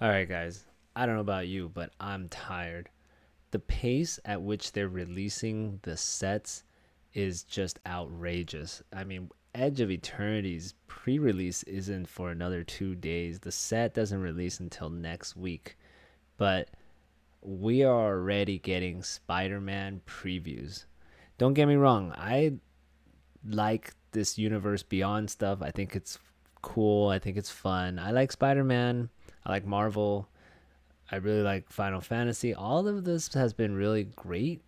All right, guys. I don't know about you, but I'm tired. The pace at which they're releasing the sets is just outrageous. I mean, Edge of Eternity's pre release isn't for another 2 days. The set doesn't release until next week. But we are already getting Spider Man previews. Don't get me wrong, I like this universe beyond stuff. I think it's cool. I think it's fun. I like Spider Man. I like Marvel. I really like Final Fantasy. All of this has been really great.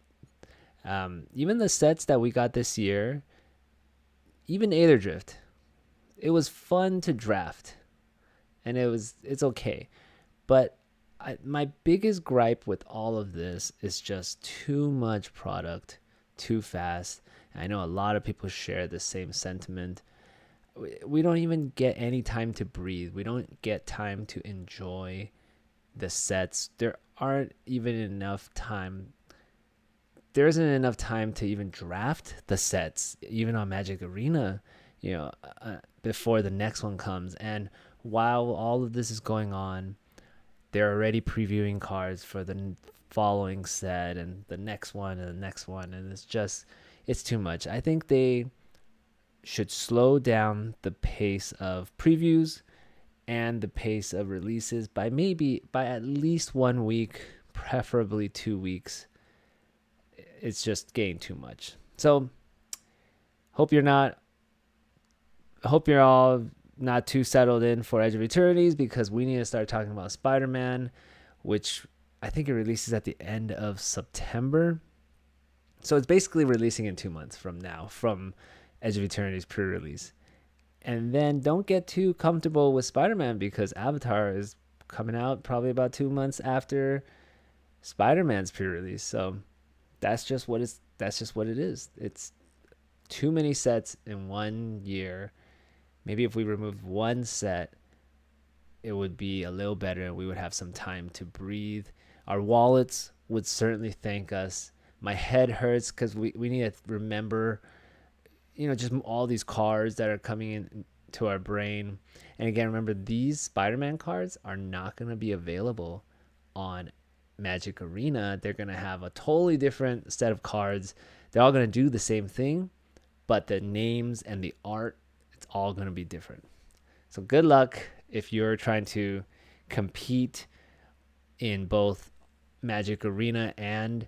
Even the sets that we got this year, even Aether Drift, it was fun to draft, and it's okay. But my biggest gripe with all of this is just too much product, too fast. I know a lot of people share the same sentiment. We don't even get any time to breathe. We don't get time to enjoy the sets. There isn't enough time to even draft the sets, even on Magic Arena, you know, before the next one comes. And while all of this is going on, they're already previewing cards for the following set and the next one and the next one. And it's too much. I think they should slow down the pace of previews and the pace of releases by at least 1 week, preferably 2 weeks. It's just getting too much. So hope you're not hope you're all not too settled in for Edge of Eternities, because we need to start talking about Spider-Man, which I think it releases at the end of September. So it's basically releasing in 2 months from now, from Edge of Eternity's pre-release. And then don't get too comfortable with Spider-Man, because Avatar is coming out probably about 2 months after Spider-Man's pre-release. So that's just what it is. It's too many sets in 1 year. Maybe if we removed one set, it would be a little better and we would have some time to breathe. Our wallets would certainly thank us. My head hurts because we need to remember, just all these cards that are coming in to our brain. And again, remember, these Spider-Man cards are not going to be available on Magic Arena. They're going to have a totally different set of cards. They're all going to do the same thing, but the names and the art, it's all going to be different. So good luck if you're trying to compete in both Magic Arena and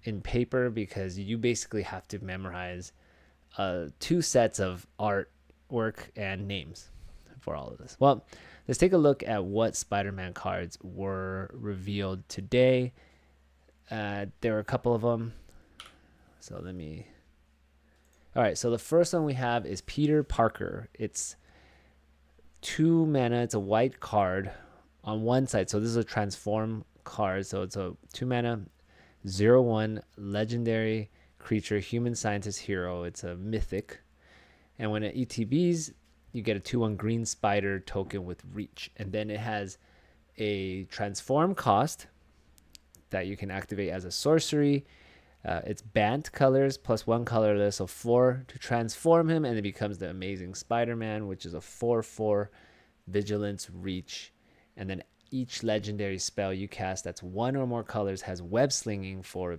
in paper, because you basically have to memorize 2 sets of artwork and names for all of this. Well, let's take a look at what Spider-Man cards were revealed today. There were a couple of them. All right, so the first one we have is Peter Parker. It's 2 mana. It's a white card on one side. So this is a transform card. So it's a 2 mana, 0/1 legendary creature, human scientist hero. It's a mythic. And when it ETBs, you get a 2/1 green spider token with reach. And then it has a transform cost that you can activate as a sorcery. It's Bant colors plus 1 colorless, so 4 to transform him, and it becomes the Amazing Spider-Man, which is a 4/4 vigilance reach. And then each legendary spell you cast that's 1 or more colors has web slinging for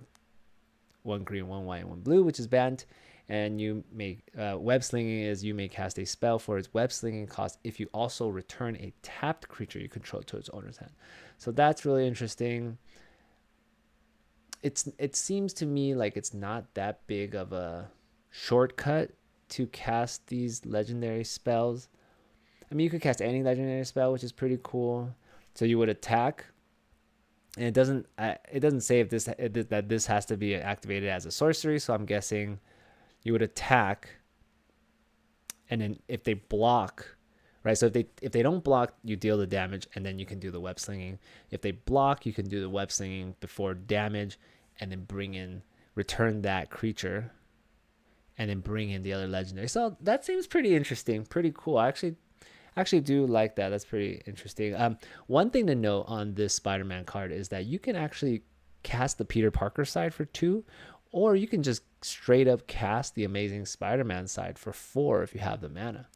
1 green, 1 white, and 1 blue, which is Bant. And you may web slinging is you may cast a spell for its web slinging cost if you also return a tapped creature you control to its owner's hand. So that's really interesting. It seems to me like it's not that big of a shortcut to cast these legendary spells. I mean, you could cast any legendary spell, which is pretty cool. So you would attack, and it doesn't say if that this has to be activated as a sorcery. So I'm guessing you would attack, and then if they block, right? So if they don't block, you deal the damage, and then you can do the web slinging. If they block, you can do the web slinging before damage, and then return that creature, and then bring in the other legendary. So that seems pretty interesting, pretty cool. I actually do like that. That's pretty interesting. One thing to note on this Spider-Man card is that you can actually cast the Peter Parker side for 2, or you can just straight up cast the Amazing Spider-Man side for 4 if you have the mana.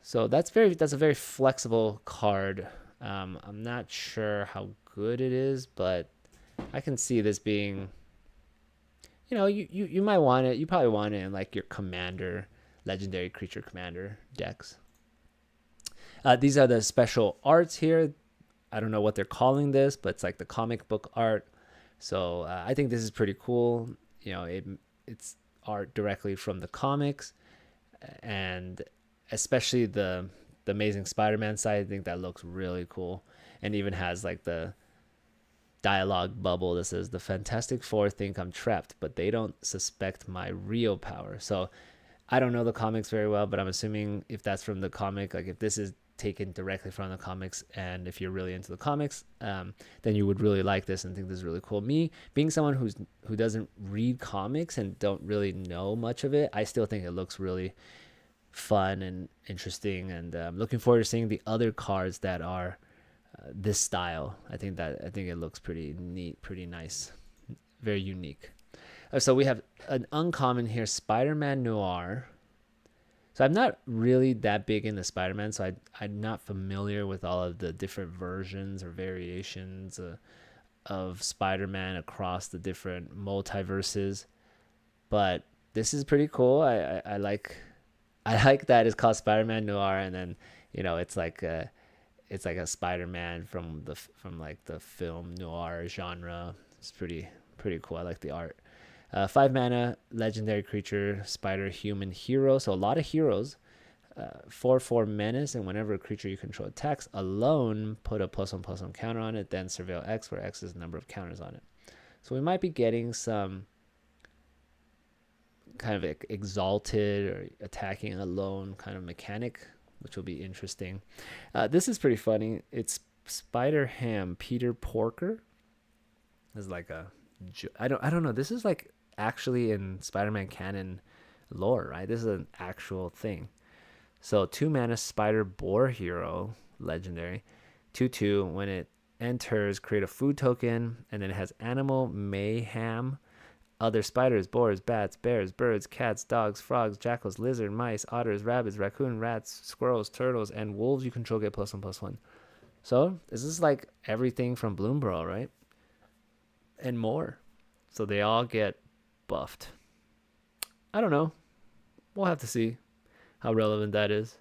So that's a very flexible card. I'm not sure how good it is, but I can see this being, you might want it. You probably want it in like your commander, legendary creature commander decks. These are the special arts here. I don't know what they're calling this, but it's like the comic book art. So I think this is pretty cool. It's art directly from the comics, and especially the Amazing Spider-Man side. I think that looks really cool, and even has like the dialogue bubble that says the Fantastic Four think I'm trapped, but they don't suspect my real power. So I don't know the comics very well, but I'm assuming if that's from the comic, like if this is taken directly from the comics, and if you're really into the comics, then you would really like this and think this is really cool. Me being someone who doesn't read comics and don't really know much of it, I still think it looks really fun and interesting, and looking forward to seeing the other cards that are this style. I think it looks pretty neat, pretty nice, very unique. So we have an uncommon here, Spider-Man Noir. So I'm not really that big into Spider-Man, so I'm not familiar with all of the different versions or variations of Spider-Man across the different multiverses. But this is pretty cool. I like that it's called Spider-Man Noir, and then it's like a Spider-Man from like the film noir genre. It's pretty cool. I like the art. 5 mana, legendary creature, spider human hero. So a lot of heroes. 4/4 menace, and whenever a creature you control attacks alone, put a +1/+1 counter on it, then surveil X, where X is the number of counters on it. So we might be getting some kind of exalted or attacking alone kind of mechanic, which will be interesting. This is pretty funny. It's Spider Ham Peter Porker. It's like I don't know. This is like actually in Spider-Man canon lore, right? This is an actual thing. So 2 mana spider boar hero, legendary, 2/2. When it enters, create a food token, and then it has animal mayhem. Other spiders, boars, bats, bears, birds, cats, dogs, frogs, jackals, lizard, mice, otters, rabbits, raccoon, rats, squirrels, turtles, and wolves you control get +1/+1. So this is like everything from Bloomborough, right? And more. So they all get buffed. I don't know. We'll have to see how relevant that is.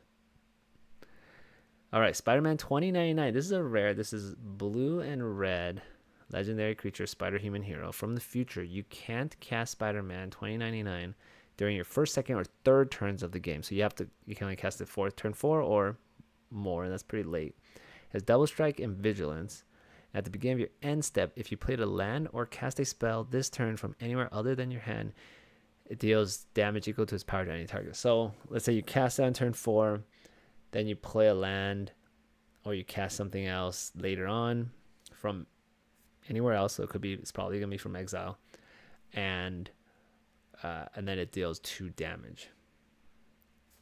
All right, Spider-Man 2099. This is a rare. This is blue and red. Legendary creature, spider human hero. From the future, you can't cast Spider-Man 2099 during your first, second, or third turns of the game. So you can only cast it turn 4 or more. That's pretty late. It has double strike and vigilance. At the beginning of your end step, if you played a land or cast a spell this turn from anywhere other than your hand, it deals damage equal to its power to any target. So let's say you cast it on turn 4, then you play a land or you cast something else later on from anywhere else. So it's probably gonna be from exile, and then it deals 2 damage.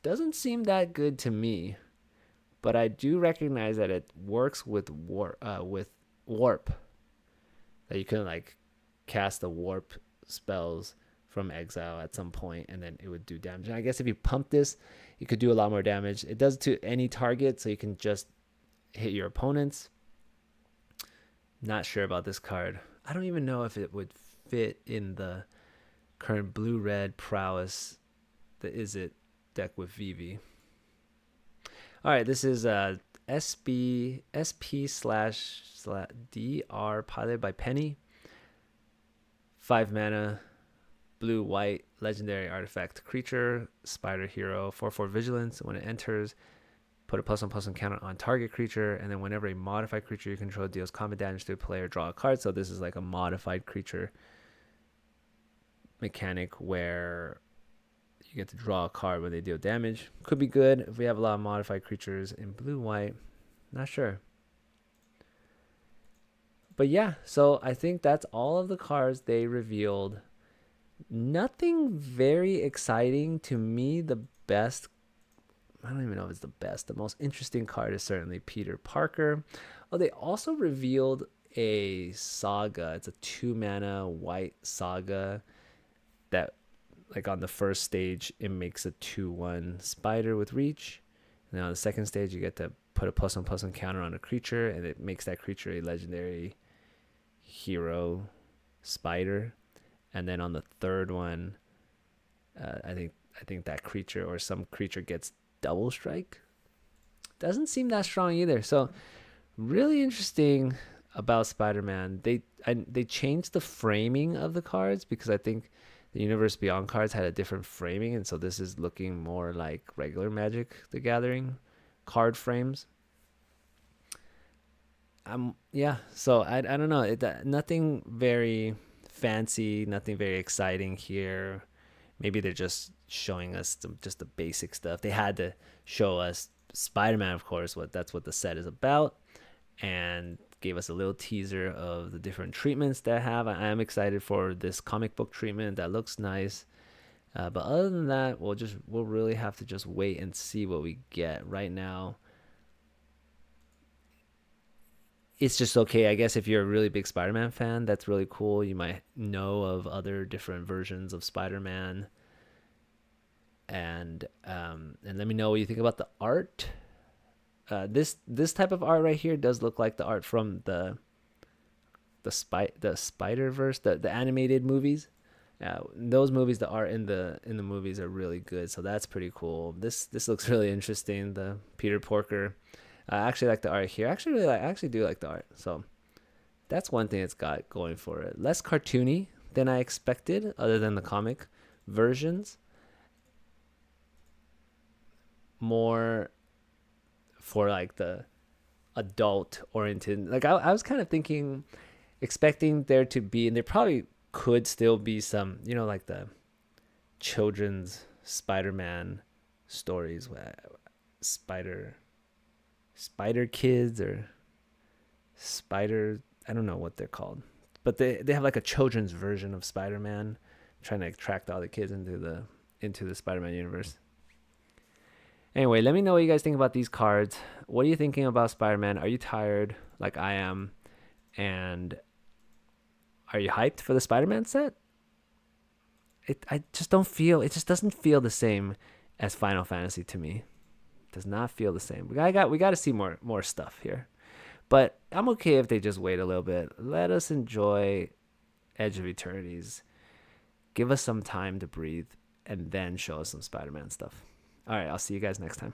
Doesn't seem that good to me, but I do recognize that it works with warp. That you can like cast the warp spells from exile at some point, and then it would do damage. And I guess if you pump this, you could do a lot more damage. It does to any target, so you can just hit your opponents. Not sure about this card. I don't even know if it would fit in the current blue-red prowess the Izzet deck with Vivi. All right, this is SP/DR piloted by Penny. 5 mana, blue white, legendary artifact creature, spider hero, 4/4 vigilance. When it enters, put a +1/+1 counter on target creature, and then whenever a modified creature you control deals combat damage to a player, draw a card. So this is like a modified creature mechanic where you get to draw a card when they deal damage. Could be good if we have a lot of modified creatures in blue-white. Not sure. But yeah, so I think that's all of the cards they revealed. Nothing very exciting to me. The best, I don't even know if it's the best. The most interesting card is certainly Peter Parker. Oh, they also revealed a saga. It's a 2 mana white saga that, like, on the first stage, it makes a 2/1 spider with reach. And then on the second stage, you get to put a +1/+1 counter on a creature, and it makes that creature a legendary hero spider. And then on the third one, I think that creature or some creature gets double strike. Doesn't seem that strong either. So really interesting about Spider-Man. They changed the framing of the cards because I think the Universe Beyond cards had a different framing, and so this is looking more like regular Magic the Gathering card frames. Yeah, so I don't know. Nothing very fancy, nothing very exciting here. Maybe they're just showing us just the basic stuff. They had to show us Spider-Man, of course, that's what the set is about, and gave us a little teaser of the different treatments that I have. I am excited for this comic book treatment that looks nice. But other than that, we'll really have to just wait and see what we get. Right now, it's just okay. I guess if you're a really big Spider-Man fan, that's really cool. You might know of other different versions of Spider-Man, and let me know what you think about the art. This type of art right here does look like the art from the Spider-Verse, the animated movies. Those movies, the art in the movies are really good, so that's pretty cool. This looks really interesting. The Peter Porker. I actually like the art here. I actually do like the art. So that's one thing it's got going for it. Less cartoony than I expected, other than the comic versions. More for like the adult oriented. Like I was kind of expecting there to be, and there probably could still be some, like the children's Spider-Man stories, Spider Kids or Spider, I don't know what they're called, but they have like a children's version of Spider-Man, trying to attract all the kids into the Spider-Man universe. Anyway, let me know what you guys think about these cards. What are you thinking about Spider-Man? Are you tired like I am? And are you hyped for the Spider-Man set? I just don't feel, it just doesn't feel the same as Final Fantasy to me. It does not feel the same. We got to see more stuff here. But I'm okay if they just wait a little bit. Let us enjoy Edge of Eternities. Give us some time to breathe and then show us some Spider-Man stuff. All right, I'll see you guys next time.